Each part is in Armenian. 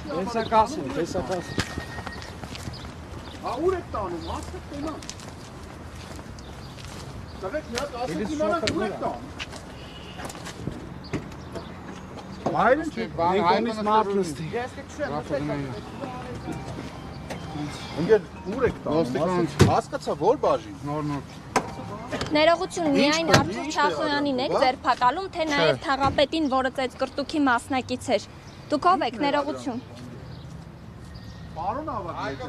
Տեսակասին։ Հա ուր եք տանում, հասկացեք տենա։ Տղեկ մի հատ ասեք իմանանք ուր եք տանում։ Հայրն չի, Հայրնից մատնստի։ Ես կքշեմ, Ընկեր ուր եք տանում, հասկացա որ բաժին։ Նոր։ Ներողություն միայն Արթուր Չախոյանին եք ձերբակալում, թե նաև թաղապետին, որը ծեծկրտուքի մասնակից էր։ Դուք ով եք, ներողություն։ Պարոն ավագ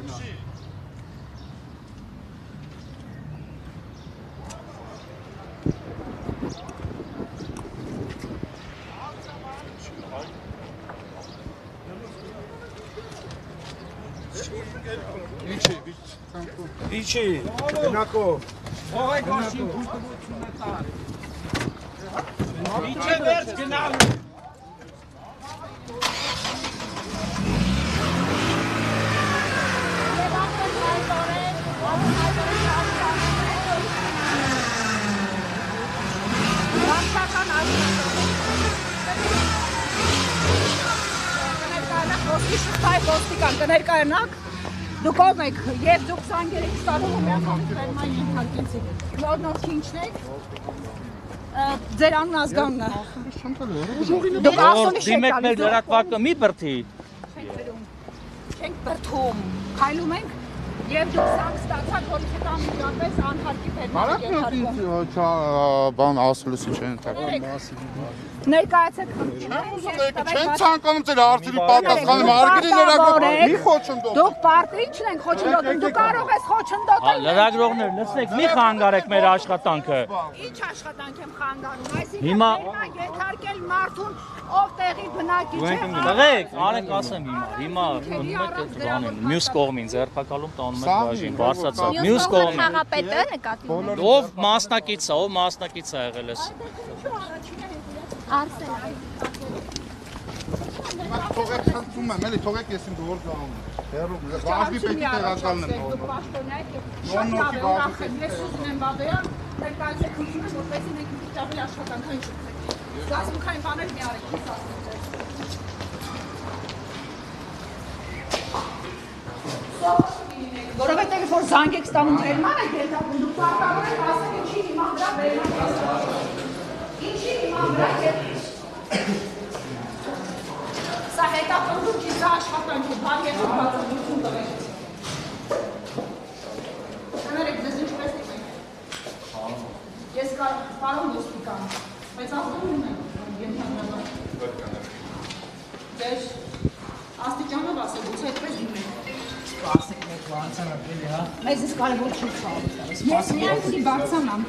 Իչի, գնակով։ Ողայք աշին թուշտվություն է տար։ Իչի վերջ գնալու։ Կներկայանաք, դուք ով եք և դուք 23 տարում միանգամից վերմային ենթարկեցիք, նոր քինչն եք, ձեր անուն ազգանն է։ Դուք ասոնի շեք Դիմեք մեր լրատվակը մի բրդի։ Չենք բրդում, քայլում ենք և դուք սանք ստացակ, որ հետան միջապես անհարկի վերմային ենթարկում։ բան ասելուսի չեն թակում։ Ներկայացեք Չեն ցանկանում ձեր հարցերի պատասխանը մարգարի լրագրող մի խոչընդոտ։ Դուք պարտին չեն խոչընդոտում, դու կարող ես խոչընդոտել։ Լրագրողներ, լսեք, մի խանգարեք մեր աշխատանքը։ Ինչ աշխատանք եմ խանգարում, Հիմա ենթարկել մարդուն, ով տեղի բնակիչ է։ Տղեկ, արեք ասեմ հիմա մնում եք այդ բանին, մյուս կողմին ձերբակալում տանում եք բաժին, բարձրացավ, մյուս կողմին։ Թաղապետը նկատի ունեք։ Ով մասնակից է եղել ես։ Արսեն։ Թողեք խնդրում եմ, էլի թողեք ես իմ գործ անում։ Հերո, բաժնի պետք է տեղակալն եմ Դուք պաշտոնյա եք, շատ լավ է, ուրախ եմ, ես ուզում եմ Բաբեյան, ներկայացեք խնդրում եմ, որպեսզի մենք մի քիչ ավելի աշխատանքային շփվենք։ Զգացմունքային բաներ մի արեք, ես ասում եմ։ Որովհետև որ զանգ եք ստանում Բերման եք հետապում, դուք պարտավոր եք ասեք ինչի իման վրա Բերման ինչի իման վրա Սա հետապնդում չի, սա աշխատանք է, բան ես բացատրություն տվեք։ Կներեք, ձեզ ինչպես եք ենք։ Ես պարոն ոստիկան, բայց ասում եմ ենթադրաբար։ Ձեր աստիճանով ասեք, ուցե այդպես դիմեք։ Ասեք մեկ բանցան ապրելի, հա։ Մեզ ես կարևոր չի խաղ։ Ես միայն պիտի բարձանամ։